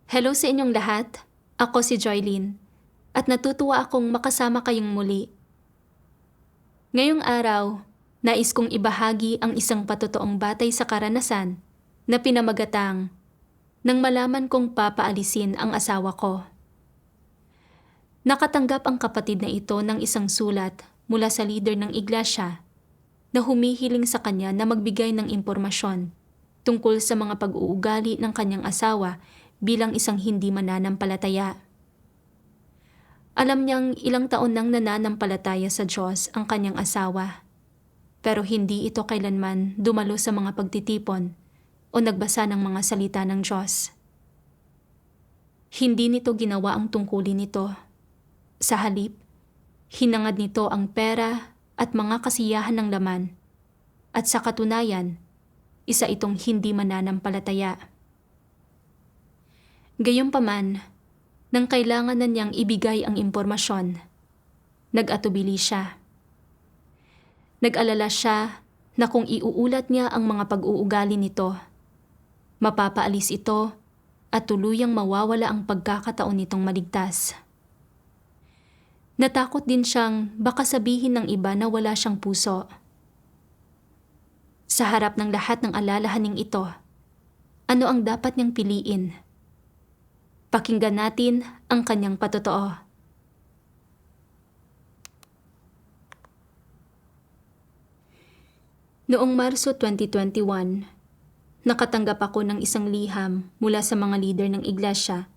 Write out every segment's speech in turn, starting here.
Hello sa inyong lahat. Ako si Joylyn at natutuwa akong makasama kayong muli. Ngayong araw, nais kong ibahagi ang isang patotoong batay sa karanasan na pinamagatang nang malaman kong papaalisin ang asawa ko. Nakatanggap ang kapatid na ito ng isang sulat mula sa leader ng iglesia na humihiling sa kanya na magbigay ng impormasyon tungkol sa mga pag-uugali ng kanyang asawa bilang isang hindi mananampalataya. Alam niyang ilang taon nang nananampalataya sa Diyos ang kanyang asawa, pero hindi ito kailanman dumalo sa mga pagtitipon o nagbasa ng mga salita ng Diyos. Hindi nito ginawa ang tungkulin nito. Sa halip, hinangad nito ang pera at mga kasiyahan ng laman, at sa katunayan, isa itong hindi mananampalataya. Gayunpaman, nang kailangan na niyang ibigay ang impormasyon, nag-atubili siya. Nag-alala siya na kung iuulat niya ang mga pag-uugali nito, mapapaalis ito at tuluyang mawawala ang pagkakataon nitong maligtas. Natakot din siyang baka sabihin ng iba na wala siyang puso. Sa harap ng lahat ng alalahaning ito, ano ang dapat niyang piliin? Pakinggan natin ang kanyang patotoo. Noong Marso 2021, nakatanggap ako ng isang liham mula sa mga leader ng iglesia.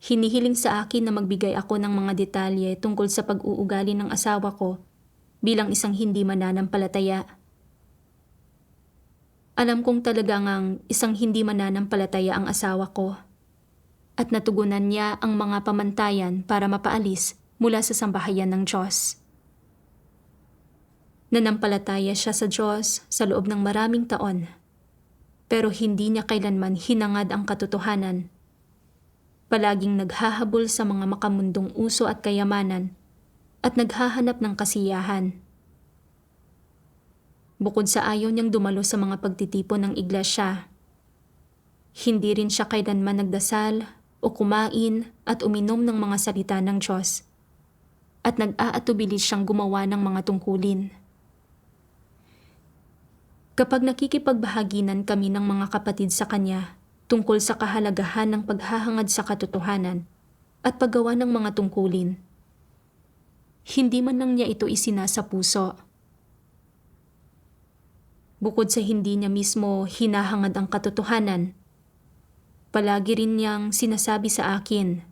Hinihiling sa akin na magbigay ako ng mga detalye tungkol sa pag-uugali ng asawa ko bilang isang hindi mananampalataya. Alam kong talaga ngang isang hindi mananampalataya ang asawa ko at natugunan niya ang mga pamantayan para mapaalis mula sa sambahayan ng Diyos. Nanampalataya siya sa Diyos sa loob ng maraming taon, pero hindi niya kailanman hinangad ang katotohanan. Palaging naghahabol sa mga makamundong uso at kayamanan at naghahanap ng kasiyahan. Bukod sa ayaw niyang dumalo sa mga pagtitipon ng iglesia, hindi rin siya kailanman nagdasal o kumain at uminom ng mga salita ng Diyos at nag-aatubili siyang gumawa ng mga tungkulin. Kapag nakikipagbahaginan kami ng mga kapatid sa kanya tungkol sa kahalagahan ng paghahangad sa katotohanan at paggawa ng mga tungkulin, hindi man lang niya ito isinasa puso. Bukod sa hindi niya mismo hinahangad ang katotohanan, palagi rin niyang sinasabi sa akin,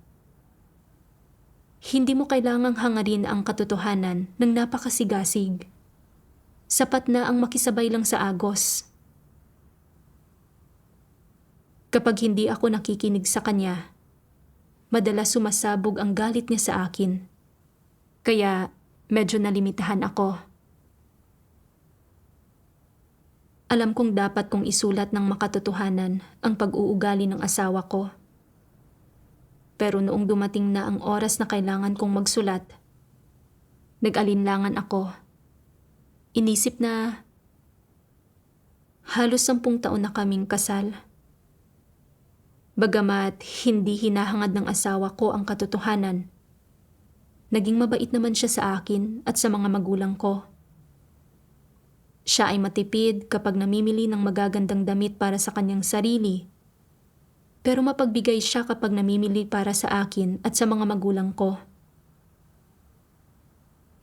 hindi mo kailangang hangarin ang katotohanan ng napakasigasig. Sapat na ang makisabay lang sa agos. Kapag hindi ako nakikinig sa kanya, madalas sumasabog ang galit niya sa akin. Kaya medyo nalimitahan ako. Alam kong dapat kong isulat ng makatotohanan ang pag-uugali ng asawa ko. Pero noong dumating na ang oras na kailangan kong magsulat, nag-alinlangan ako. Inisip na halos 10 taon na kaming kasal. Bagamat hindi hinahangad ng asawa ko ang katotohanan, naging mabait naman siya sa akin at sa mga magulang ko. Siya ay matipid kapag namimili ng magagandang damit para sa kanyang sarili, pero mapagbigay siya kapag namimili para sa akin at sa mga magulang ko.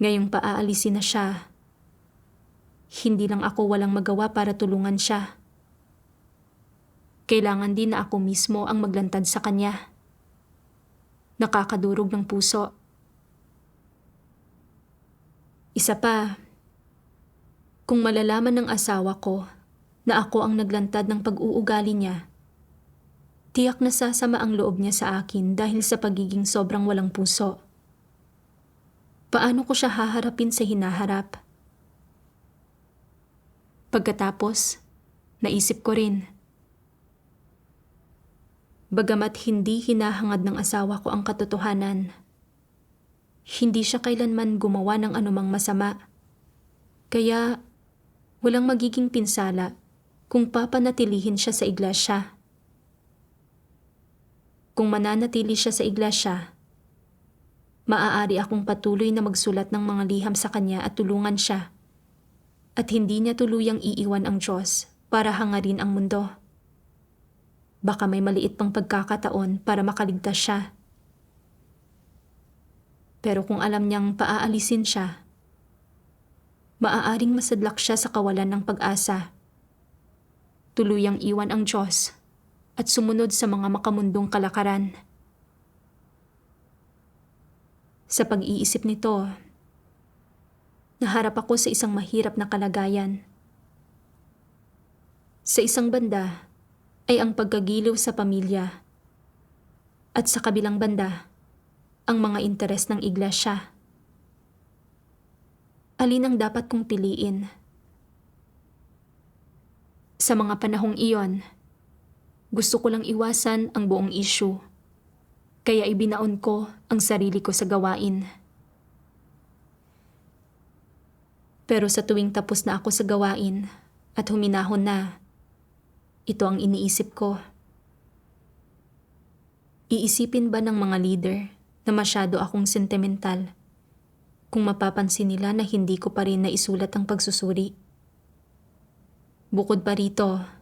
Ngayong paaalisin na siya, hindi lang ako walang magawa para tulungan siya. Kailangan din na ako mismo ang maglantad sa kanya. Nakakadurog ng puso. Isa pa, kung malalaman ng asawa ko na ako ang naglantad ng pag-uugali niya, tiyak na sasama ang loob niya sa akin dahil sa pagiging sobrang walang puso. Paano ko siya haharapin sa hinaharap? Pagkatapos, naisip ko rin, bagamat hindi hinahangad ng asawa ko ang katotohanan, hindi siya kailanman gumawa ng anumang masama. Kaya walang magiging pinsala kung papanatilihin siya sa iglesia. Kung mananatili siya sa iglesia, maaari akong patuloy na magsulat ng mga liham sa kanya at tulungan siya. At hindi niya tuluyang iiwan ang Diyos para hangarin ang mundo. Baka may maliit pang pagkakataon para makaligtas siya. Pero kung alam niyang paaalisin siya, maaaring masadlak siya sa kawalan ng pag-asa. Tuluyang iwan ang Diyos at sumunod sa mga makamundong kalakaran. Sa pag-iisip nito, naharap ako sa isang mahirap na kalagayan. Sa isang banda ay ang pagkagiliw sa pamilya at sa kabilang banda, ang mga interes ng iglesia. Alin ang dapat kong piliin? Sa mga panahong iyon, gusto ko lang iwasan ang buong issue, kaya ibinaon ko ang sarili ko sa gawain. Pero sa tuwing tapos na ako sa gawain at huminahon na, ito ang iniisip ko. Iisipin ba ng mga leader na masyado akong sentimental kung mapapansin nila na hindi ko pa rin naisulat ang pagsusuri? Bukod pa rito,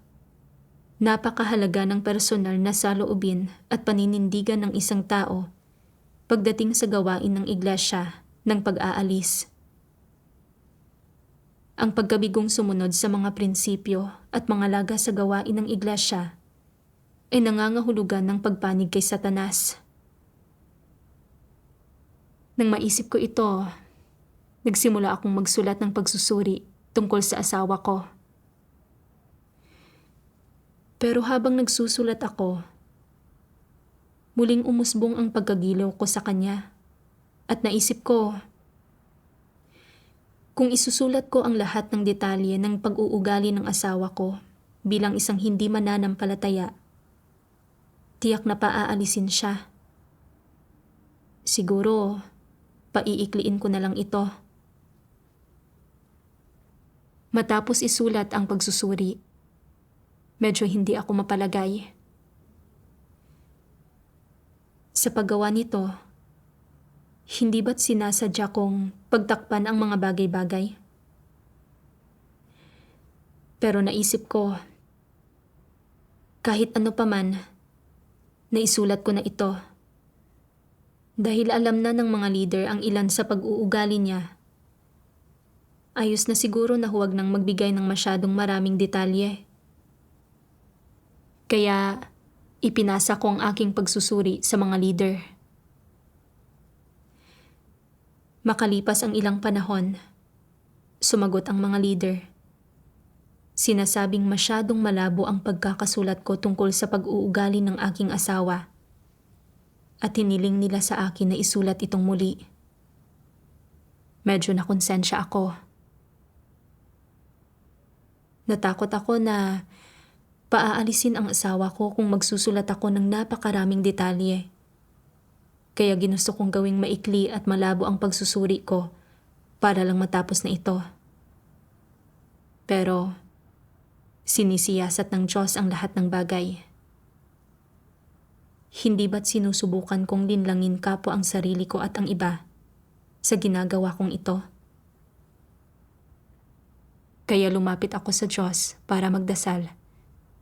napakahalaga ng personal na saloobin at paninindigan ng isang tao pagdating sa gawain ng iglesia ng pag-aalis. Ang pagkabigong sumunod sa mga prinsipyo at mga laga sa gawain ng iglesia ay nangangahulugan ng pagpanig kay Satanas. Nang maisip ko ito, nagsimula akong magsulat ng pagsusuri tungkol sa asawa ko. Pero habang nagsusulat ako, muling umusbong ang pagkagilaw ko sa kanya at naisip ko, kung isusulat ko ang lahat ng detalye ng pag-uugali ng asawa ko bilang isang hindi mananampalataya, tiyak na paaalisin siya. Siguro, paiikliin ko na lang ito. Matapos isulat ang pagsusuri, medyo hindi ako mapalagay. Sa paggawa nito, hindi ba't sinasadya kong pagtakpan ang mga bagay-bagay? Pero naisip ko, kahit ano pa man, naisulat ko na ito. Dahil alam na ng mga leader ang ilan sa pag-uugali niya, ayos na siguro na huwag nang magbigay ng masyadong maraming detalye. Kaya ipinasa ko ang aking pagsusuri sa mga leader. Makalipas ang ilang panahon, sumagot ang mga leader. Sinasabing masyadong malabo ang pagkakasulat ko tungkol sa pag-uugali ng aking asawa at hiniling nila sa akin na isulat itong muli. Medyo nakonsensya ako. Natakot ako na paaalisin ang asawa ko kung magsusulat ako ng napakaraming detalye. Kaya ginusto kong gawing maikli at malabo ang pagsusuri ko para lang matapos na ito. Pero sinisiyasat ng Diyos ang lahat ng bagay. Hindi ba't sinusubukan kong linlangin kapwa ang sarili ko at ang iba sa ginagawa kong ito? Kaya lumapit ako sa Diyos para magdasal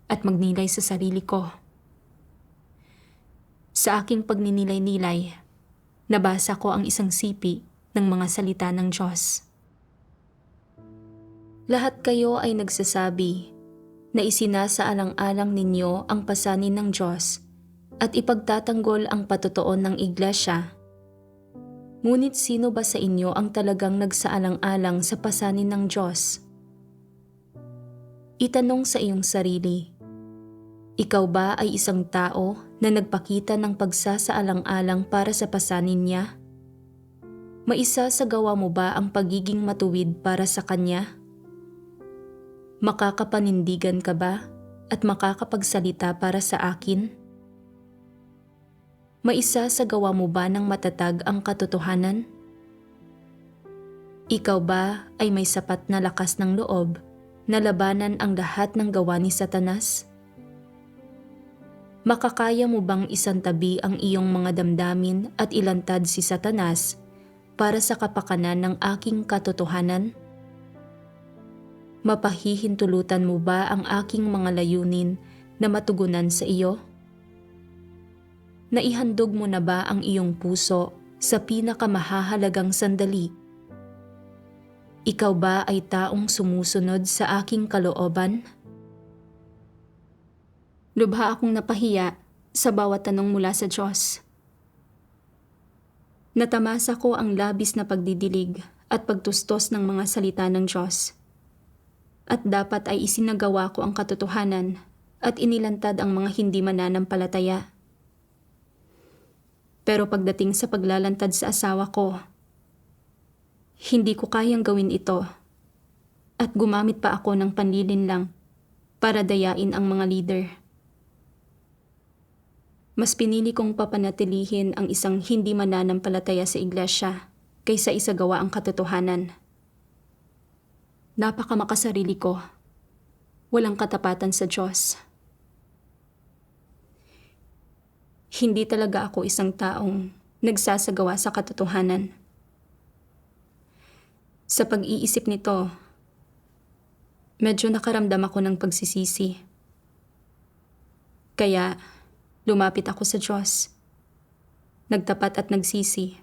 at magnilay sa sarili ko. Sa aking pagninilay-nilay, nabasa ko ang isang sipi ng mga salita ng Diyos. Lahat kayo ay nagsasabi na isinasaalang-alang ninyo ang pasanin ng Diyos at ipagtatanggol ang patutuon ng iglesia. Ngunit sino ba sa inyo ang talagang nagsaalang-alang sa pasanin ng Diyos? Itanong sa iyong sarili, ikaw ba ay isang tao na nagpakita ng pagsasaalang-alang para sa pasanin niya? Maisasagawa mo ba ang pagiging matuwid para sa kanya? Makakapanindigan ka ba at makakapagsalita para sa akin? Maisasagawa mo ba ng matatag ang katotohanan? Ikaw ba ay may sapat na lakas ng loob na labanan ang lahat ng gawa ni Satanas? Makakaya mo bang isantabi ang iyong mga damdamin at ilantad si Satanas para sa kapakanan ng aking katotohanan? Mapahihintulutan mo ba ang aking mga layunin na matugunan sa iyo? Naihandog mo na ba ang iyong puso sa pinakamahahalagang sandali? Ikaw ba ay taong sumusunod sa aking kalooban? Lubha akong napahiya sa bawat tanong mula sa Diyos. Natamasa ko ang labis na pagdidilig at pagtustos ng mga salita ng Diyos. At dapat ay isinagawa ko ang katotohanan at inilantad ang mga hindi mananampalataya. Pero pagdating sa paglalantad sa asawa ko, hindi ko kayang gawin ito at gumamit pa ako ng panlilinlang para dayain ang mga leader. Mas pinili kong papanatilihin ang isang hindi mananampalataya sa iglesia kaysa isagawa ang katotohanan. Napakamakasarili ko. Walang katapatan sa Diyos. Hindi talaga ako isang taong nagsasagawa sa katotohanan. Sa pag-iisip nito, medyo nakaramdam ako ng pagsisisi. Kaya, lumapit ako sa Diyos. Nagtapat at nagsisi.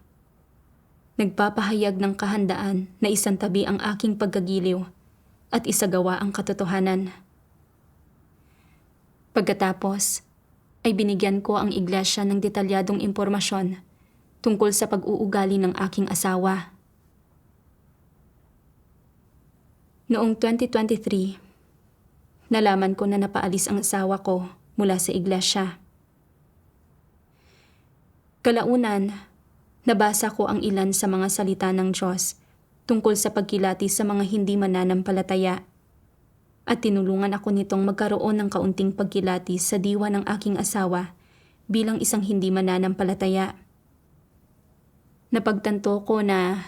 Nagpapahayag ng kahandaan na isantabi ang aking pagkagiliw at isagawa ang katotohanan. Pagkatapos, ay binigyan ko ang iglesia ng detalyadong impormasyon tungkol sa pag-uugali ng aking asawa. Noong 2023, nalaman ko na napaalis ang asawa ko mula sa iglesia. Kalaunan, nabasa ko ang ilan sa mga salita ng Diyos tungkol sa pagkilati sa mga hindi mananampalataya at tinulungan ako nitong magkaroon ng kaunting pagkilati sa diwa ng aking asawa bilang isang hindi mananampalataya. Napagtanto ko na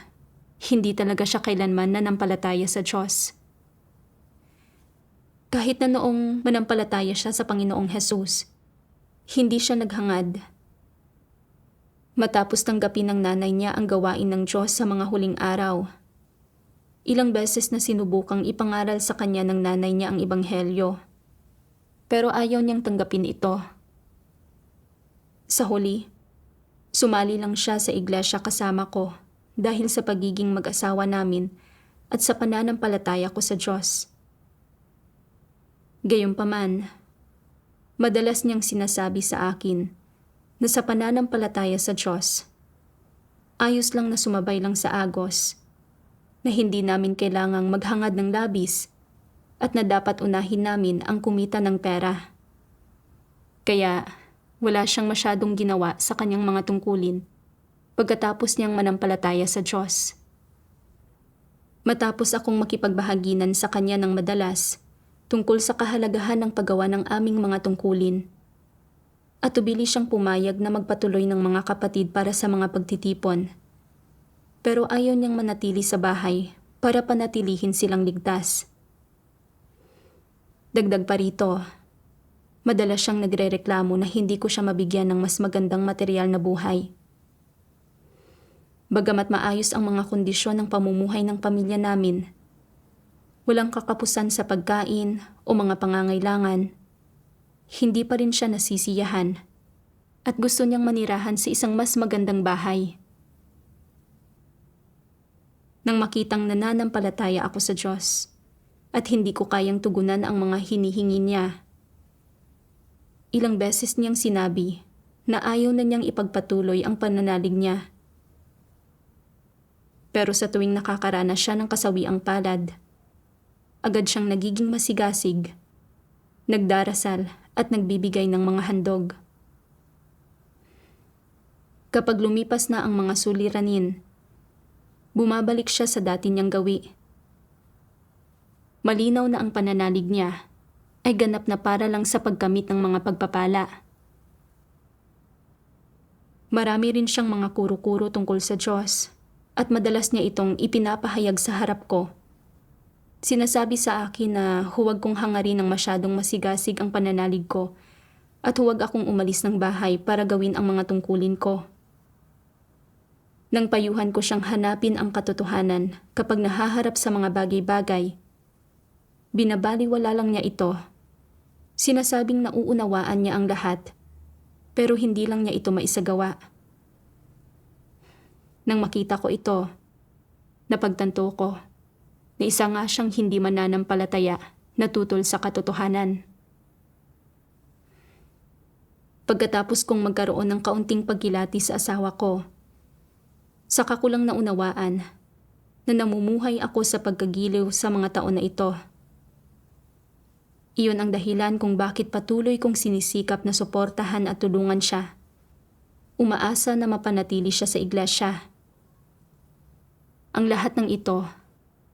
hindi talaga siya kailanman nanampalataya sa Diyos. Kahit na noong manampalataya siya sa Panginoong Hesus, hindi siya naghangad. Matapos tanggapin ng nanay niya ang gawain ng Diyos sa mga huling araw, ilang beses na sinubukang ipangaral sa kanya ng nanay niya ang ebanghelyo. Pero ayaw niyang tanggapin ito. Sa huli, sumali lang siya sa iglesia kasama ko dahil sa pagiging mag-asawa namin at sa pananampalataya ko sa Diyos. Gayunpaman, madalas niyang sinasabi sa akin na sa pananampalataya sa Diyos, ayos lang na sumabay lang sa agos, na hindi namin kailangang maghangad ng labis at na dapat unahin namin ang kumita ng pera. Kaya wala siyang masyadong ginawa sa kanyang mga tungkulin pagkatapos niyang manampalataya sa Diyos. Matapos akong makipagbahaginan sa kanya ng madalas tungkol sa kahalagahan ng paggawa ng aming mga tungkulin, at tubili siyang pumayag na magpatuloy ng mga kapatid para sa mga pagtitipon. Pero ayaw niyang manatili sa bahay para panatilihin silang ligtas. Dagdag pa rito, madalas siyang nagrereklamo na hindi ko siya mabigyan ng mas magandang material na buhay. Bagamat maayos ang mga kondisyon ng pamumuhay ng pamilya namin, walang kakapusan sa pagkain o mga pangangailangan, hindi pa rin siya nasisiyahan at gusto niyang manirahan sa isang mas magandang bahay. Nang makitang nananampalataya ako sa Diyos at hindi ko kayang tugunan ang mga hinihingi niya, ilang beses niyang sinabi na ayaw na niyang ipagpatuloy ang pananalig niya. Pero sa tuwing nakakaranas siya ng kasawiang palad, agad siyang nagiging masigasig, nagdarasal at nagbibigay ng mga handog. Kapag lumipas na ang mga suliranin, bumabalik siya sa dati niyang gawi. Malinaw na ang pananalig niya ay ganap na para lang sa pagkamit ng mga pagpapala. Marami rin siyang mga kuro-kuro tungkol sa Diyos at madalas niya itong ipinapahayag sa harap ko. Sinasabi sa akin na huwag kong hangarin ng masyadong masigasig ang pananalig ko at huwag akong umalis ng bahay para gawin ang mga tungkulin ko. Nang payuhan ko siyang hanapin ang katotohanan kapag nahaharap sa mga bagay-bagay, binabaliwala lang niya ito. Sinasabing nauunawaan niya ang lahat, pero hindi lang niya ito maisagawa. Nang makita ko ito, napagtanto ko na isa nga siyang hindi mananampalataya na tutol sa katotohanan. Pagkatapos kong magkaroon ng kaunting pagkilati sa asawa ko, saka ko lang naunawaan na namumuhay ako sa pagkagiliw sa mga taon na ito. Iyon ang dahilan kung bakit patuloy kong sinisikap na suportahan at tulungan siya. Umaasa na mapanatili siya sa iglesia. Ang lahat ng ito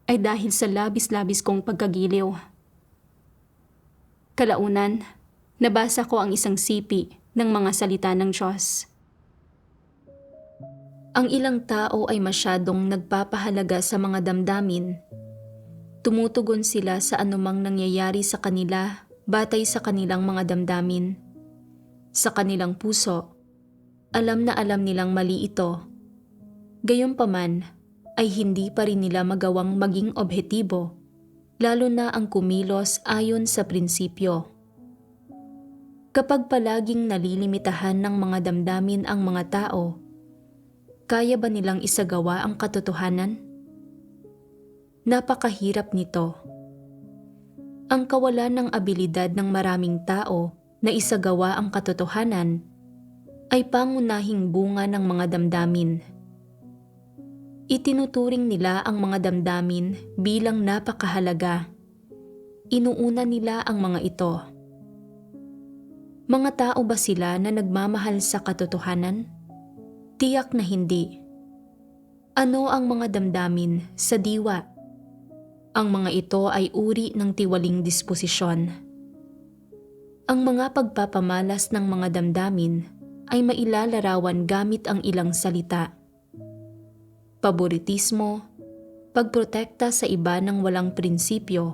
ay dahil sa labis-labis kong pagkagiliw. Kalaunan, nabasa ko ang isang sipi ng mga salita ng Diyos. Ang ilang tao ay masyadong nagpapahalaga sa mga damdamin. Tumutugon sila sa anumang nangyayari sa kanila batay sa kanilang mga damdamin. Sa kanilang puso, alam na alam nilang mali ito. Gayunpaman ay hindi pa rin nila magawang maging objektibo, lalo na ang kumilos ayon sa prinsipyo. Kapag palaging nalilimitahan ng mga damdamin ang mga tao, kaya ba nilang isagawa ang katotohanan? Napakahirap nito. Ang kawalan ng abilidad ng maraming tao na isagawa ang katotohanan ay pangunahing bunga ng mga damdamin. Itinuturing nila ang mga damdamin bilang napakahalaga. Inuuna nila ang mga ito. Mga tao ba sila na nagmamahal sa katotohanan? Tiyak na hindi. Ano ang mga damdamin sa diwa? Ang mga ito ay uri ng tiwaling disposisyon. Ang mga pagpapamalas ng mga damdamin ay mailalarawan gamit ang ilang salita. Paboritismo, pagprotekta sa iba ng walang prinsipyo,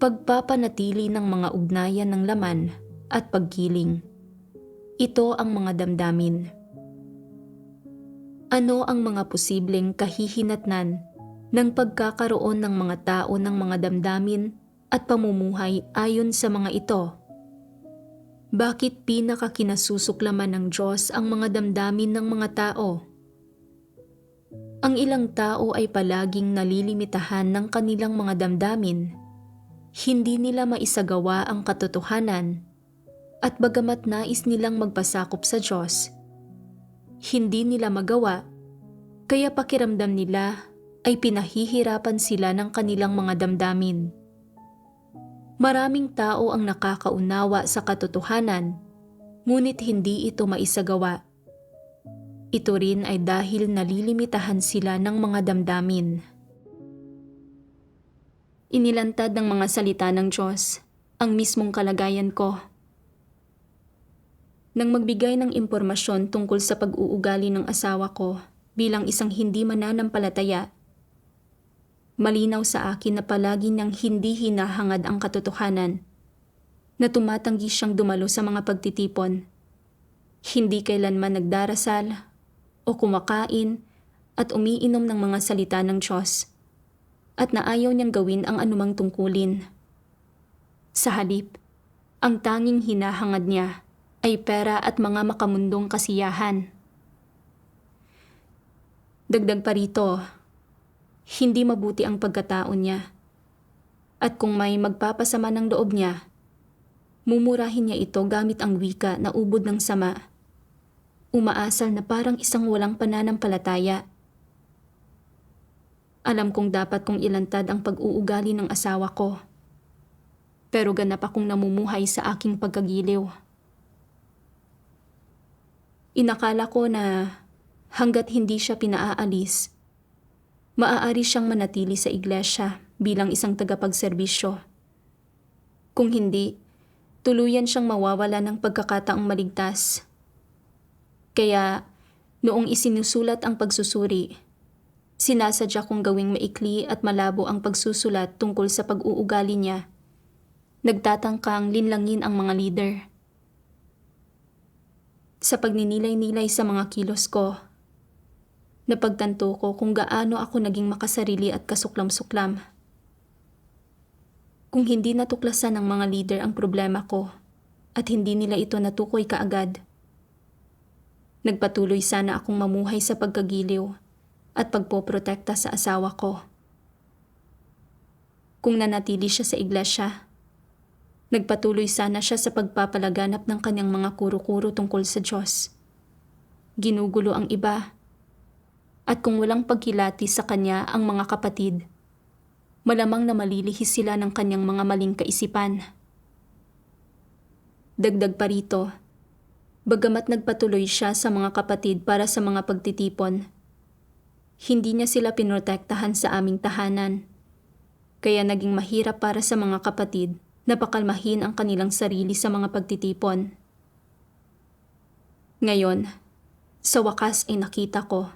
pagpapanatili ng mga ugnayan ng laman at pagkiling. Ito ang mga damdamin. Ano ang mga posibleng kahihinatnan ng pagkakaroon ng mga tao ng mga damdamin at pamumuhay ayon sa mga ito? Bakit pinakakinasusuklaman ng Diyos ang mga damdamin ng mga tao? Ang ilang tao ay palaging nalilimitahan ng kanilang mga damdamin. Hindi nila maisagawa ang katotohanan at bagamat nais nilang magpasakop sa Diyos, hindi nila magawa, kaya pakiramdam nila ay pinahihirapan sila ng kanilang mga damdamin. Maraming tao ang nakakaunawa sa katotohanan, ngunit hindi ito maisagawa. Ito rin ay dahil nalilimitahan sila ng mga damdamin. Inilantad ng mga salita ng Diyos ang mismong kalagayan ko. Nang magbigay ng impormasyon tungkol sa pag-uugali ng asawa ko bilang isang hindi mananampalataya, malinaw sa akin na palagi niyang hindi hinahangad ang katotohanan, na tumatanggi siyang dumalo sa mga pagtitipon, hindi kailanman nagdarasal o kumakain at umiinom ng mga salita ng Diyos, at na ayaw niyang gawin ang anumang tungkulin. Sa halip, ang tanging hinahangad niya ay pera at mga makamundong kasiyahan. Dagdag pa rito, hindi mabuti ang pagkatao niya. At kung may magpapasama ng loob niya, mumurahin niya ito gamit ang wika na ubod ng sama. Umaasal na parang isang walang pananampalataya. Alam kong dapat kong ilantad ang pag-uugali ng asawa ko, pero ganap akong namumuhay sa aking pagkagiliw. Inakala ko na hanggat hindi siya pinaaalis, maaari siyang manatili sa iglesia bilang isang tagapagserbisyo. Kung hindi, tuluyan siyang mawawala ng pagkakataong maligtas. Kaya, noong isinusulat ang pagsusuri, sinasadya kong gawing maikli at malabo ang pagsusulat tungkol sa pag-uugali niya. Nagtatangkang linlangin ang mga leader. Sa pagninilay-nilay sa mga kilos ko, napagtanto ko kung gaano ako naging makasarili at kasuklam-suklam. Kung hindi natuklasan ng mga leader ang problema ko at hindi nila ito natukoy kaagad, nagpatuloy sana akong mamuhay sa pagkagiliw at pagpoprotekta sa asawa ko. Kung nanatili siya sa iglesia, nagpatuloy sana siya sa pagpapalaganap ng kanyang mga kuro-kuro tungkol sa Diyos. Ginugulo ang iba. At kung walang pagkilati sa kanya ang mga kapatid, malamang na malilihis sila ng kanyang mga maling kaisipan. Dagdag pa rito, bagamat nagpatuloy siya sa mga kapatid para sa mga pagtitipon, hindi niya sila pinotektahan sa aming tahanan, kaya naging mahirap para sa mga kapatid na pakalmahin ang kanilang sarili sa mga pagtitipon. Ngayon, sa wakas ay nakita ko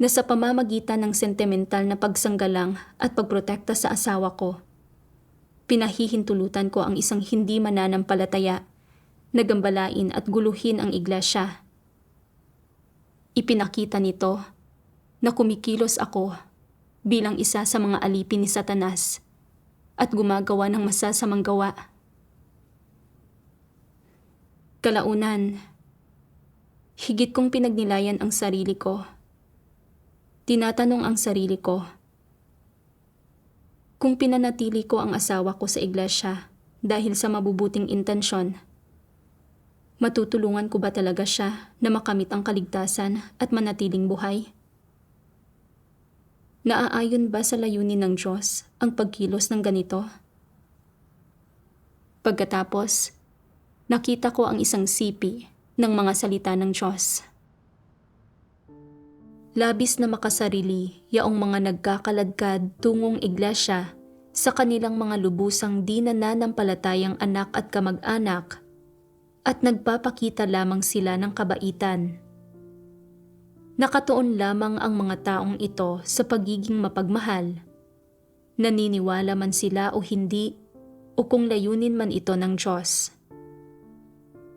na sa pamamagitan ng sentimental na pagsanggalang at pagprotekta sa asawa ko, pinahihintulutan ko ang isang hindi mananampalataya na gambalain at guluhin ang iglesia. Ipinakita nito na kumikilos ako bilang isa sa mga alipin ni Satanas at gumagawa ng masasamang gawa. Kalaunan, higit kong pinagnilayan ang sarili ko. Tinatanong ang sarili ko, kung pinanatili ko ang asawa ko sa iglesia dahil sa mabubuting intensyon, matutulungan ko ba talaga siya na makamit ang kaligtasan at manatiling buhay? Naaayon ba sa layunin ng Diyos ang pagkilos ng ganito? Pagkatapos, nakita ko ang isang sipi ng mga salita ng Diyos. Labis na makasarili yaong mga nagkakaladkad tungong iglesia sa kanilang mga lubusang di nananampalatayang anak at kamag-anak at nagpapakita lamang sila ng kabaitan. Nakatuon lamang ang mga taong ito sa pagiging mapagmahal, naniniwala man sila o hindi o kung layunin man ito ng Diyos.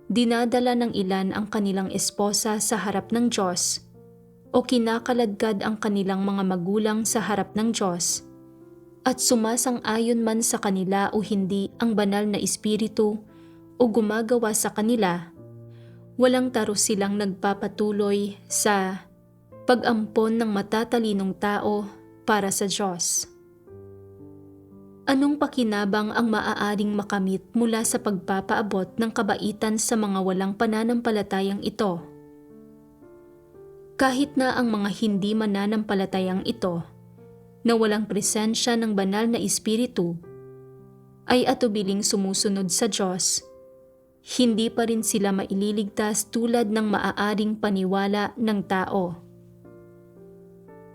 Dinadala ng ilan ang kanilang esposa sa harap ng Diyos o kinakaladkad ang kanilang mga magulang sa harap ng Diyos, at sumasang-ayon man sa kanila o hindi ang banal na espiritu o gumagawa sa kanila, walang taro silang nagpapatuloy sa pag-ampon ng matatalinong tao para sa Diyos. Anong pakinabang ang maaaring makamit mula sa pagpapaabot ng kabaitan sa mga walang pananampalatayang ito? Kahit na ang mga hindi mananampalatayang ito, na walang presensya ng banal na espiritu, ay atubiling sumusunod sa Diyos, hindi pa rin sila maililigtas tulad ng maaaring paniwala ng tao.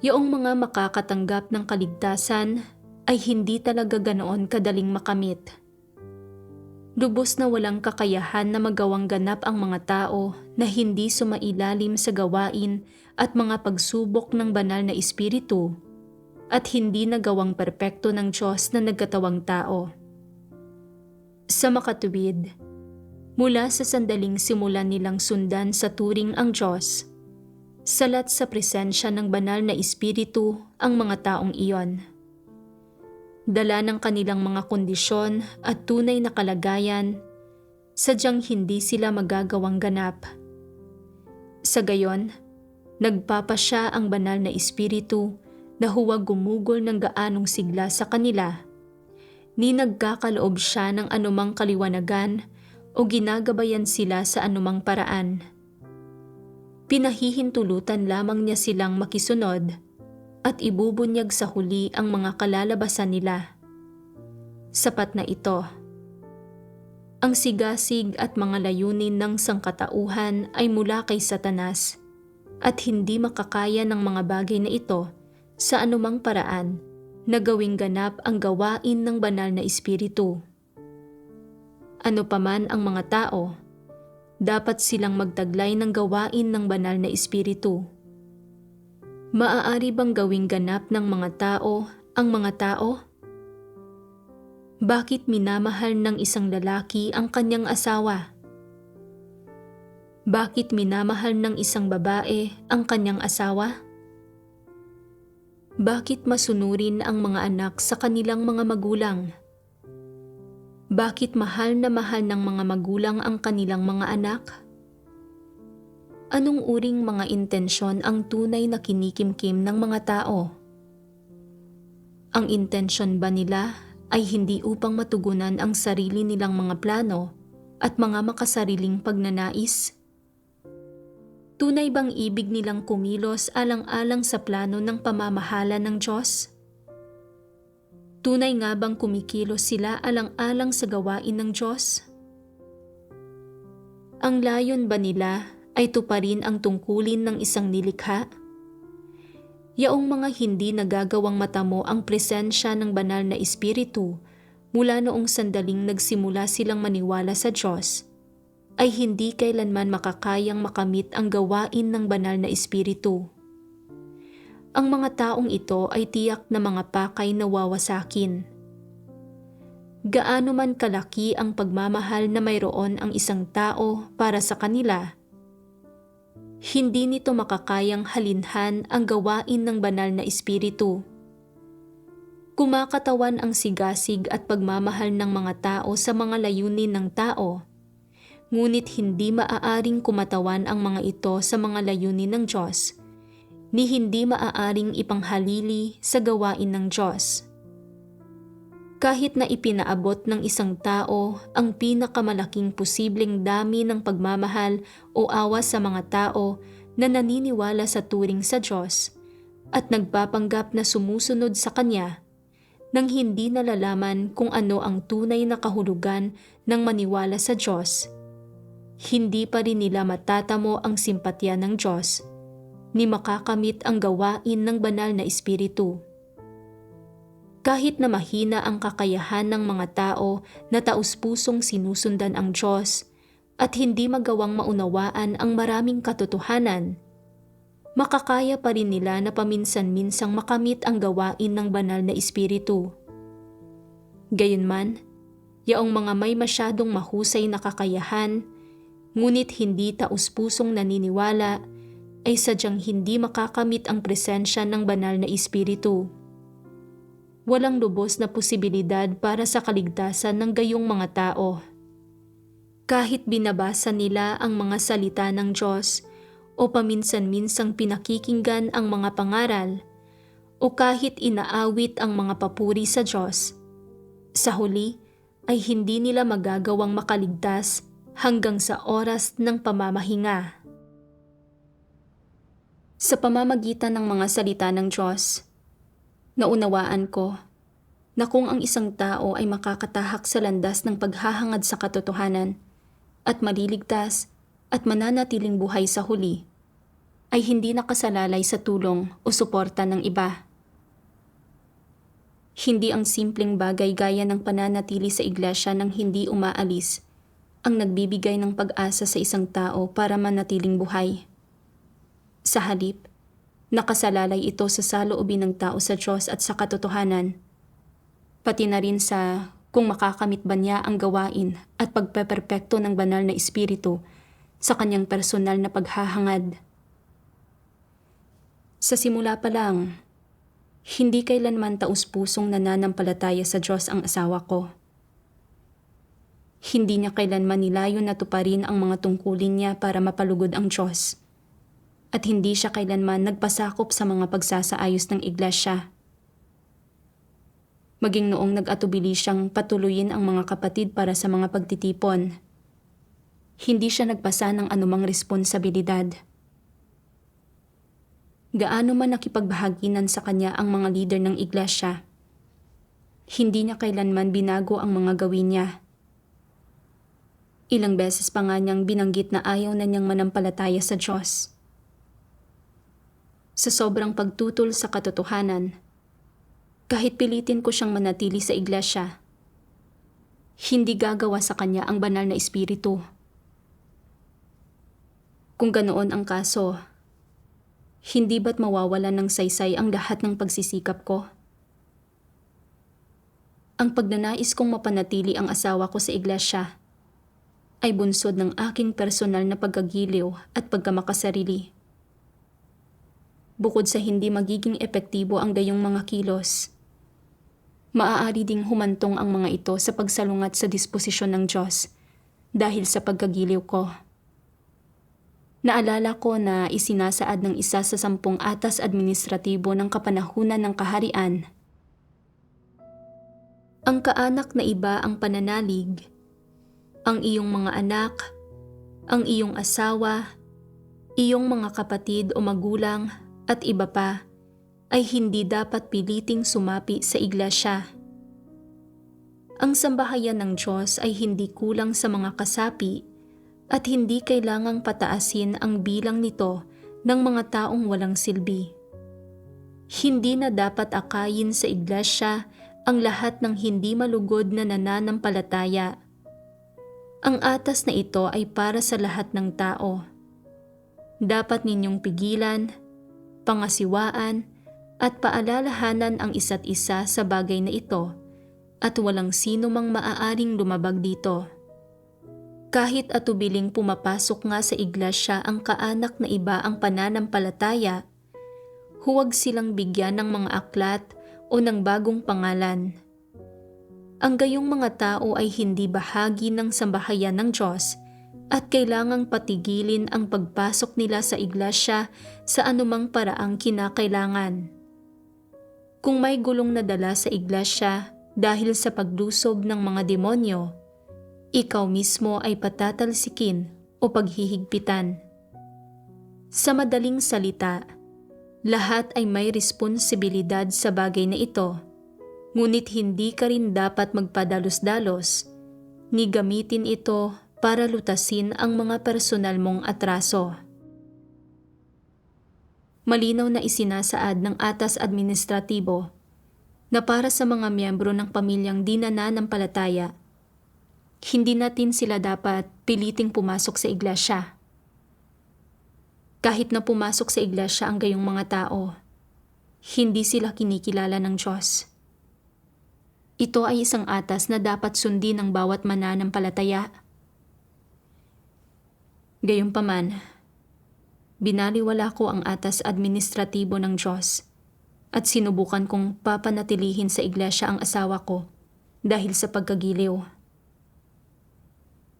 Yoong mga makakatanggap ng kaligtasan ay hindi talaga ganoon kadaling makamit. Lubos na walang kakayahan na magawang ganap ang mga tao na hindi sumailalim sa gawain at mga pagsubok ng banal na espiritu at hindi nagawang perpekto ng Diyos na nagkatawang tao. Sa makatuwid, mula sa sandaling simulan nilang sundan sa turing ang Diyos, salat sa presensya ng banal na espiritu ang mga taong iyon. Dala ng kanilang mga kondisyon at tunay na kalagayan, sadyang hindi sila magagawang ganap. Sa gayon, nagpapasya ang banal na espiritu na huwag gumugol ng gaanong sigla sa kanila, ni nagkakaloob siya ng anumang kaliwanagan o ginagabayan sila sa anumang paraan. Pinahihintulutan lamang niya silang makisunod at ibubunyag sa huli ang mga kalalabasan nila. Sapat na ito. Ang sigasig at mga layunin ng sangkatauhan ay mula kay Satanas at hindi makakaya ng mga bagay na ito sa anumang paraan na gawing ganap ang gawain ng banal na espiritu. Ano paman ang mga tao, dapat silang magtaglay ng gawain ng banal na espiritu. Maaari bang gawing ganap ng mga tao ang mga tao? Bakit minamahal ng isang lalaki ang kanyang asawa? Bakit minamahal ng isang babae ang kanyang asawa? Bakit masunurin ang mga anak sa kanilang mga magulang? Bakit mahal na mahal ng mga magulang ang kanilang mga anak? Anong uring mga intensyon ang tunay na kinikimkim ng mga tao? Ang intensyon ba nila ay hindi upang matugunan ang sarili nilang mga plano at mga makasariling pagnanais? Tunay bang ibig nilang kumilos alang-alang sa plano ng pamamahala ng Diyos? Tunay nga bang kumikilos sila alang-alang sa gawain ng Diyos? Ang layon ba nila ay tuparin ang tungkulin ng isang nilikha? Yaong mga hindi nagagawang matamo ang presensya ng banal na Espiritu mula noong sandaling nagsimula silang maniwala sa Diyos, ay hindi kailanman makakayang makamit ang gawain ng banal na Espiritu. Ang mga taong ito ay tiyak na mga pakay na wawasakin. Gaano man kalaki ang pagmamahal na mayroon ang isang tao para sa kanila, hindi nito makakayang halinhan ang gawain ng banal na Espiritu. Kumakatawan ang sigasig at pagmamahal ng mga tao sa mga layunin ng tao, ngunit hindi maaaring kumatawan ang mga ito sa mga layunin ng Diyos, ni hindi maaaring ipanghalili sa gawain ng Diyos. Kahit na ipinaabot ng isang tao ang pinakamalaking posibleng dami ng pagmamahal o awa sa mga tao na naniniwala sa turing sa Diyos at nagpapanggap na sumusunod sa Kanya, nang hindi nalalaman kung ano ang tunay na kahulugan ng maniwala sa Diyos, hindi pa rin nila matatamo ang simpatya ng Diyos ni makakamit ang gawain ng banal na Espiritu. Kahit na mahina ang kakayahan ng mga tao na taus-pusong sinusundan ang Diyos at hindi magawang maunawaan ang maraming katotohanan, makakaya pa rin nila na paminsan-minsang makamit ang gawain ng banal na Espiritu. Gayunman, yaong mga may masyadong mahusay na kakayahan, ngunit hindi taus-pusong naniniwala, ay sadyang hindi makakamit ang presensya ng banal na Espiritu. Walang lubos na posibilidad para sa kaligtasan ng gayong mga tao. Kahit binabasa nila ang mga salita ng Diyos o paminsan-minsang pinakikinggan ang mga pangaral o kahit inaawit ang mga papuri sa Diyos, sa huli ay hindi nila magagawang makaligtas hanggang sa oras ng pamamahinga. Sa pamamagitan ng mga salita ng Diyos, naunawaan ko na kung ang isang tao ay makakatahak sa landas ng paghahangad sa katotohanan at maliligtas at mananatiling buhay sa huli, ay hindi nakasalalay sa tulong o suporta ng iba. Hindi ang simpleng bagay gaya ng pananatili sa iglesia ng hindi umaalis ang nagbibigay ng pag-asa sa isang tao para manatiling buhay. Sa halip, nakasalalay ito sa saloobin ng tao sa Diyos at sa katotohanan, pati na rin sa kung makakamit ba niya ang gawain at pagpeperpekto ng banal na Espiritu sa kanyang personal na paghahangad. Sa simula pa lang, hindi kailanman taus-pusong nananampalataya sa Diyos ang asawa ko. Hindi niya kailanman nilayon na tuparin ang mga tungkulin niya para mapalugod ang Diyos. At hindi siya kailanman nagpasakop sa mga pagsasaayos ng iglesia. Maging noong nag-atubili siyang patuloyin ang mga kapatid para sa mga pagtitipon, hindi siya nagpasa ng anumang responsabilidad. Gaano man nakipagbahaginan sa kanya ang mga leader ng iglesia, hindi niya kailanman binago ang mga gawin niya. Ilang beses pa nga niyang binanggit na ayaw na niyang manampalataya sa Diyos. Sa sobrang pagtutol sa katotohanan, kahit pilitin ko siyang manatili sa iglesia, hindi gagawa sa kanya ang banal na Espiritu. Kung ganoon ang kaso, hindi ba't mawawalan ng saysay ang lahat ng pagsisikap ko? Ang pagnanais kong mapanatili ang asawa ko sa iglesia, ay bunsod ng aking personal na pagkagiliw at pagkamakasarili. Bukod sa hindi magiging epektibo ang gayong mga kilos, maaari ding humantong ang mga ito sa pagsalungat sa disposisyon ng Diyos dahil sa pagkagiliw ko. Naalala ko na isinasaad ng isa sa 10 atas administratibo ng kapanahunan ng kaharian. Ang kaanak na iba ang pananalig, ang iyong mga anak, ang iyong asawa, iyong mga kapatid o magulang at iba pa ay hindi dapat piliting sumapi sa iglesia. Ang sambahayan ng Diyos ay hindi kulang sa mga kasapi at hindi kailangang pataasin ang bilang nito ng mga taong walang silbi. Hindi na dapat akayin sa iglesia ang lahat ng hindi malugod na nananampalataya. Ang atas na ito ay para sa lahat ng tao. Dapat ninyong pigilan, pangasiwaan, at paalalahanan ang isa't isa sa bagay na ito at walang sino mang maaaring lumabag dito. Kahit atubiling pumapasok nga sa iglesia ang kaanak na iba ang pananampalataya, huwag silang bigyan ng mga aklat o ng bagong pangalan. Ang gayong mga tao ay hindi bahagi ng sambahayan ng Diyos at kailangang patigilin ang pagpasok nila sa iglesia sa anumang paraang kinakailangan. Kung may gulong na dala sa iglesia dahil sa paglusob ng mga demonyo, ikaw mismo ay patatalsikin o paghihigpitan. Sa madaling salita, lahat ay may responsibilidad sa bagay na ito, ngunit hindi ka rin dapat magpadalos-dalos ni gamitin ito para lutasin ang mga personal mong atraso. Malinaw na isinasaad ng atas administratibo na para sa mga miyembro ng pamilyang di nananampalataya, hindi natin sila dapat piliting pumasok sa iglesia. Kahit na pumasok sa iglesia ang gayong mga tao, hindi sila kinikilala ng Diyos. Ito ay isang atas na dapat sundin ng bawat mananampalataya. Gayunpaman, binaliwala ko ang atas administratibo ng Diyos at sinubukan kong papanatilihin sa iglesia ang asawa ko dahil sa pagkagiliw.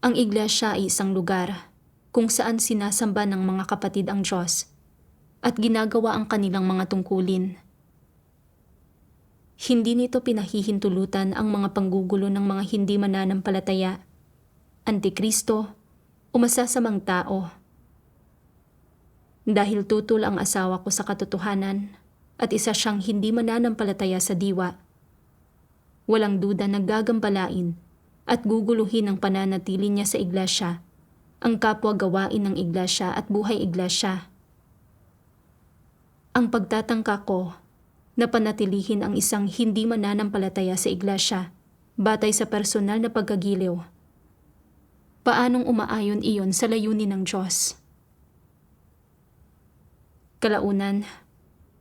Ang iglesia ay isang lugar kung saan sinasamba ng mga kapatid ang Diyos at ginagawa ang kanilang mga tungkulin. Hindi nito pinahihintulutan ang mga panggugulo ng mga hindi mananampalataya, antikristo o masasamang tao. Dahil tutol ang asawa ko sa katotohanan at isa siyang hindi mananampalataya sa diwa, walang duda na gagambalain at guguluhin ang pananatili niya sa iglesia, ang kapwa gawain ng iglesia at buhay iglesia. Ang pagtatangka ko na panatilihin ang isang hindi mananampalataya sa iglesia batay sa personal na pagkagiliw, paanong umaayon iyon sa layunin ng Diyos? Kalaunan,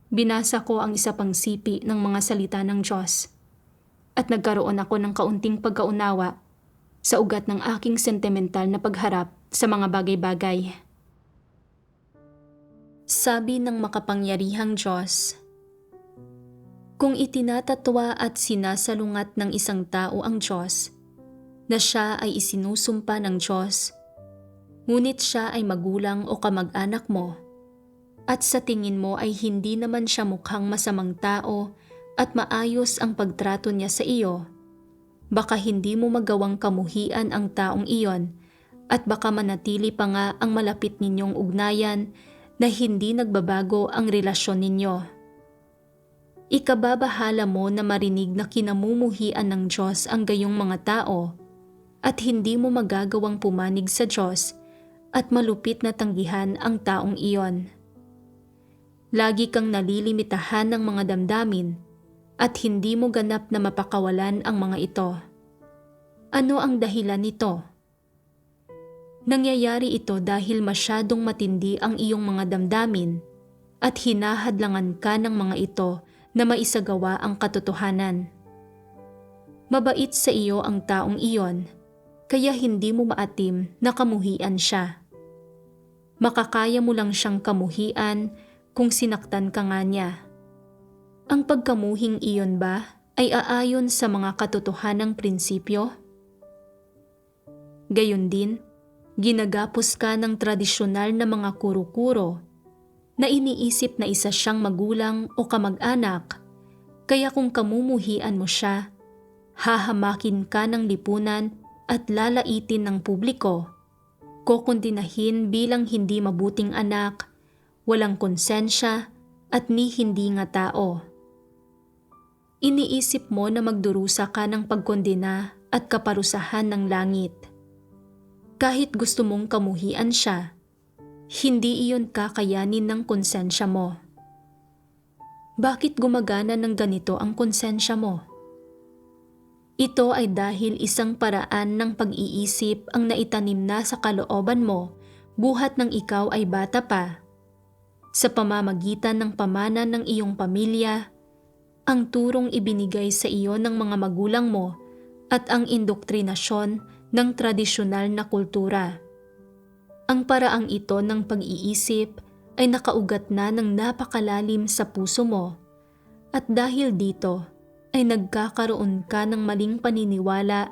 binasa ko ang isa pang sipi ng mga salita ng Diyos at nagkaroon ako ng kaunting pagkaunawa sa ugat ng aking sentimental na pagharap sa mga bagay-bagay. Sabi ng makapangyarihang Diyos, kung itinatatwa at sinasalungat ng isang tao ang Diyos, na siya ay isinusumpa ng Diyos, ngunit siya ay magulang o kamag-anak mo, at sa tingin mo ay hindi naman siya mukhang masamang tao at maayos ang pagtrato niya sa iyo, baka hindi mo magawang kamuhian ang taong iyon at baka manatili pa nga ang malapit ninyong ugnayan na hindi nagbabago ang relasyon ninyo. Ikababahala mo na marinig na kinamumuhian ng Diyos ang gayong mga tao at hindi mo magagawang pumanig sa Diyos at malupit na tanggihan ang taong iyon. Lagi kang nalilimitahan ng mga damdamin at hindi mo ganap na mapakawalan ang mga ito. Ano ang dahilan nito? Nangyayari ito dahil masyadong matindi ang iyong mga damdamin at hinahadlangan ka ng mga ito na maisagawa ang katotohanan. Mabait sa iyo ang taong iyon, kaya hindi mo maatim na kamuhian siya. Makakaya mo lang siyang kamuhian kung sinaktan ka nga niya. Ang pagkamuhing iyon ba ay aayon sa mga katotohanang prinsipyo? Gayon din, ginagapos ka ng tradisyonal na mga kuro-kuro na iniisip na isa siyang magulang o kamag-anak, kaya kung kamumuhian mo siya, hahamakin ka ng lipunan at lalaitin ng publiko, kokondinahin bilang hindi mabuting anak, walang konsensya at hindi nga tao. Iniisip mo na magdurusa ka ng pagkondena at kaparusahan ng langit. Kahit gusto mong kamuhian siya, hindi iyon kakayanin ng konsensya mo. Bakit gumagana ng ganito ang konsensya mo? Ito ay dahil isang paraan ng pag-iisip ang naitanim na sa kalooban mo buhat ng ikaw ay bata pa. Sa pamamagitan ng pamana ng iyong pamilya, ang turong ibinigay sa iyo ng mga magulang mo at ang indoktrinasyon ng tradisyonal na kultura. Ang paraang ito ng pag-iisip ay nakaugat na ng napakalalim sa puso mo at dahil dito ay nagkakaroon ka ng maling paniniwala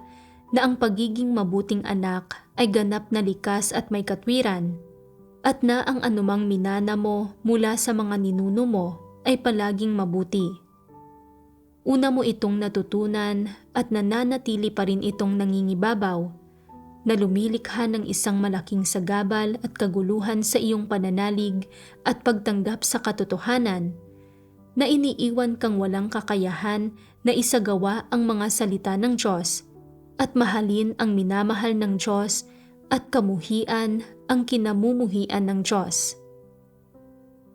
na ang pagiging mabuting anak ay ganap na likas at may katwiran at na ang anumang minana mo mula sa mga ninuno mo ay palaging mabuti. Una mo itong natutunan at nananatili pa rin itong nangingibabaw na lumilikha ng isang malaking sagabal at kaguluhan sa iyong pananalig at pagtanggap sa katotohanan na iniiwan kang walang kakayahan na isagawa ang mga salita ng Diyos at mahalin ang minamahal ng Diyos at kamuhian ang kinamumuhian ng Diyos.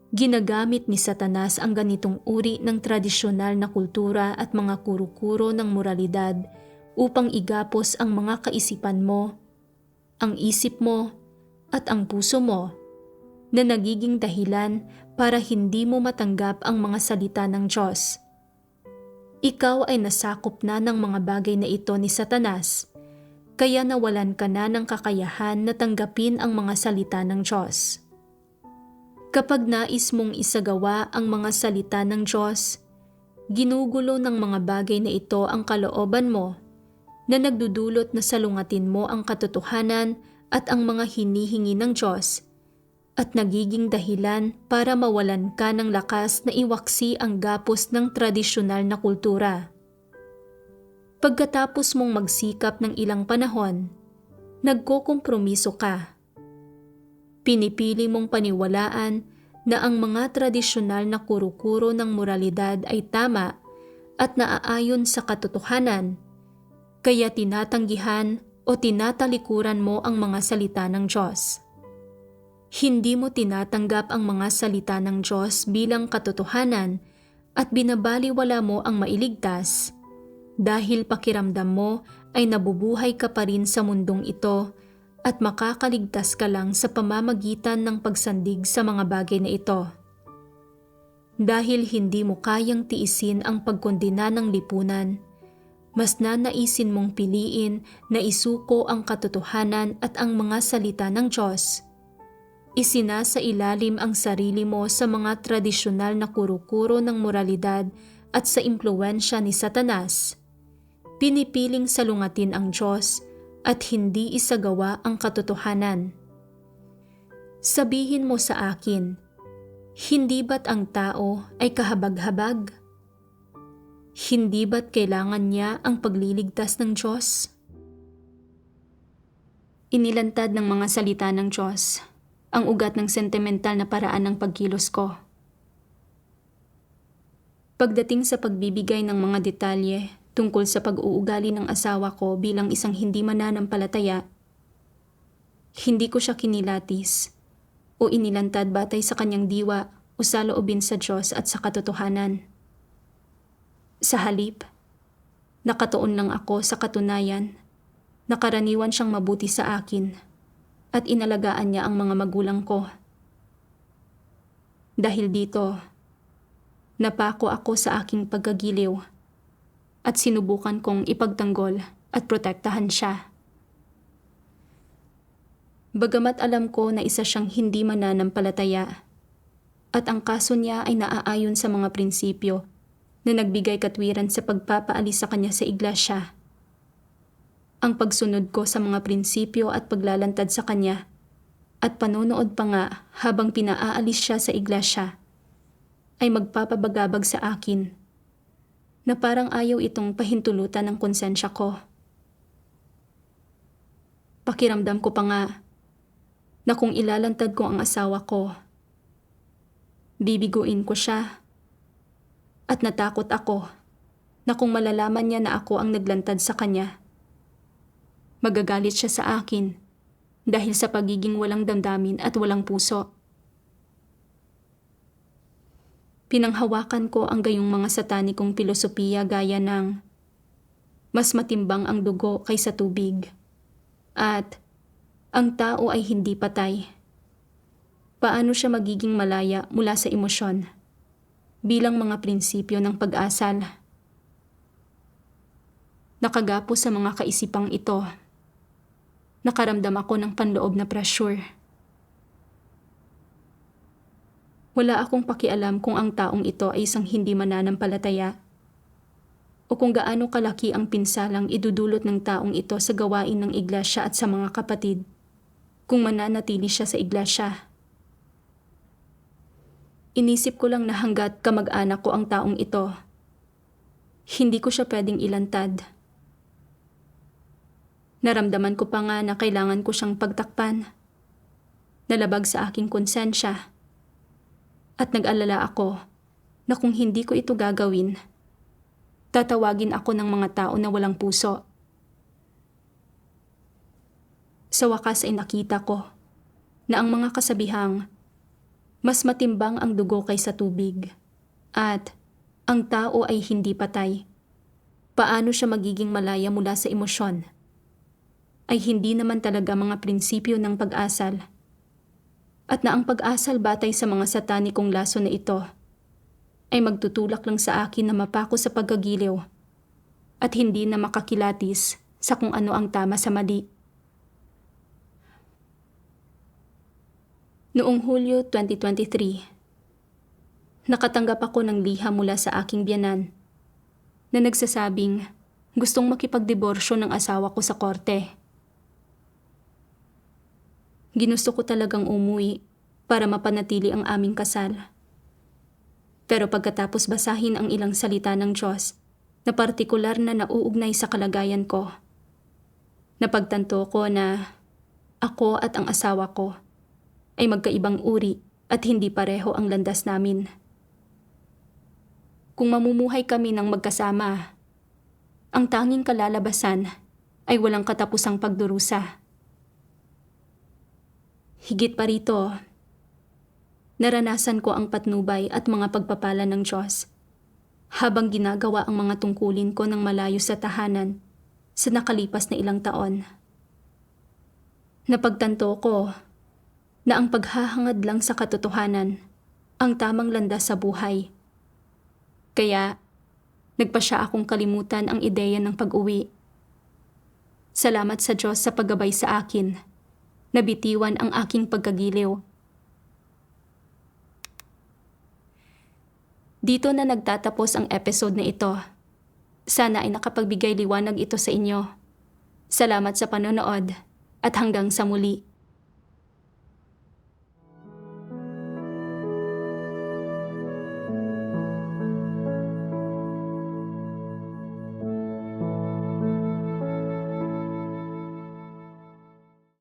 Ginagamit ni Satanas ang ganitong uri ng tradisyonal na kultura at mga kuro-kuro ng moralidad upang igapos ang mga kaisipan mo, ang isip mo, at ang puso mo na nagiging dahilan para hindi mo matanggap ang mga salita ng Diyos. Ikaw ay nasakop na ng mga bagay na ito ni Satanas, kaya nawalan ka na ng kakayahan na tanggapin ang mga salita ng Diyos. Kapag nais mong isagawa ang mga salita ng Diyos, ginugulo ng mga bagay na ito ang kalooban mo na nagdudulot na salungatin mo ang katotohanan at ang mga hinihingi ng Diyos at nagiging dahilan para mawalan ka ng lakas na iwaksi ang gapos ng tradisyonal na kultura. Pagkatapos mong magsikap ng ilang panahon, nagkokompromiso ka. Pinipili mong paniwalaan na ang mga tradisyonal na kuro-kuro ng moralidad ay tama at naaayon sa katotohanan, kaya tinatanggihan o tinatalikuran mo ang mga salita ng Diyos. Hindi mo tinatanggap ang mga salita ng Diyos bilang katotohanan at binabaliwala mo ang mailigtas dahil pakiramdam mo ay nabubuhay ka pa rin sa mundong ito at makakaligtas ka lang sa pamamagitan ng pagsandig sa mga bagay na ito. Dahil hindi mo kayang tiisin ang pagkondena ng lipunan, mas nanaisin mong piliin na isuko ang katotohanan at ang mga salita ng Diyos. Isinasailalim ang sarili mo sa mga tradisyonal na kuro-kuro ng moralidad at sa impluwensya ni Satanas. Pinipiling salungatin ang Diyos at hindi isagawa ang katotohanan. Sabihin mo sa akin, hindi ba't ang tao ay kahabag-habag? Hindi ba't kailangan niya ang pagliligtas ng Diyos? Inilantad ng mga salita ng Diyos ang ugat ng sentimental na paraan ng pagkilos ko. Pagdating sa pagbibigay ng mga detalye tungkol sa pag-uugali ng asawa ko bilang isang hindi mananampalataya, hindi ko siya kinilatis o inilantad batay sa kanyang diwa o saloobin sa Diyos at sa katotohanan. Sa halip, nakatuon lang ako sa katunayan na karaniwan siyang mabuti sa akin at inalagaan niya ang mga magulang ko. Dahil dito, napako ako sa aking pagkagiliw at sinubukan kong ipagtanggol at protektahan siya. Bagamat alam ko na isa siyang hindi mananampalataya at ang kaso niya ay naaayon sa mga prinsipyo na nagbigay katwiran sa pagpapaalis sa kanya sa iglesia. Ang pagsunod ko sa mga prinsipyo at paglalantad sa kanya at panonood pa nga habang pinaaalis siya sa iglesia ay magpapabagabag sa akin na parang ayaw itong pahintulutan ng konsensya ko. Pakiramdam ko pa nga na kung ilalantad ko ang asawa ko, bibiguin ko siya. At natakot ako na kung malalaman niya na ako ang naglantad sa kanya, magagalit siya sa akin dahil sa pagiging walang damdamin at walang puso. Pinanghawakan ko ang gayong mga satanikong pilosopiya gaya ng mas matimbang ang dugo kaysa tubig at ang tao ay hindi patay. Paano siya magiging malaya mula sa emosyon bilang mga prinsipyo ng pag-asal? Nakagapo sa mga kaisipang ito. Nakaramdam ako ng panloob na pressure. Wala akong pakialam kung ang taong ito ay isang hindi mananampalataya o kung gaano kalaki ang pinsalang idudulot ng taong ito sa gawain ng iglesia at sa mga kapatid kung mananatili siya sa iglesia. Inisip ko lang na hanggat kamag-anak ko ang taong ito, hindi ko siya pwedeng ilantad. Naramdaman ko pa nga na kailangan ko siyang pagtakpan. Nalabag sa aking konsensya. At nag-alala ako na kung hindi ko ito gagawin, tatawagin ako ng mga tao na walang puso. Sa wakas ay nakita ko na ang mga kasabihang mas matimbang ang dugo kaysa tubig at ang tao ay hindi patay. Paano siya magiging malaya mula sa emosyon? Ay hindi naman talaga mga prinsipyo ng pag-asal. At na ang pag-asal batay sa mga satanikong laso na ito ay magtutulak lang sa akin na mapako sa pagkagiliw at hindi na makakilatis sa kung ano ang tama sa mali. Noong Hulyo 2023, nakatanggap ako ng liham mula sa aking biyanan na nagsasabing gustong makipagdiborsyo ng asawa ko sa korte. Ginusto ko talagang umuwi para mapanatili ang aming kasal. Pero pagkatapos basahin ang ilang salita ng Diyos na partikular na nauugnay sa kalagayan ko, napagtanto ko na ako at ang asawa ko ay magkaibang uri at hindi pareho ang landas namin. Kung mamumuhay kami ng magkasama, ang tanging kalalabasan ay walang katapusang pagdurusa. Higit pa rito, naranasan ko ang patnubay at mga pagpapala ng Diyos habang ginagawa ang mga tungkulin ko ng malayo sa tahanan sa nakalipas na ilang taon. Napagtanto ko na ang paghahangad lang sa katotohanan ang tamang landas sa buhay. Kaya, nagpasya akong kalimutan ang ideya ng pag-uwi. Salamat sa Diyos sa paggabay sa akin. Nabitiwan ang aking pagkagiliw. Dito na nagtatapos ang episode na ito. Sana ay nakapagbigay liwanag ito sa inyo. Salamat sa panonood at hanggang sa muli.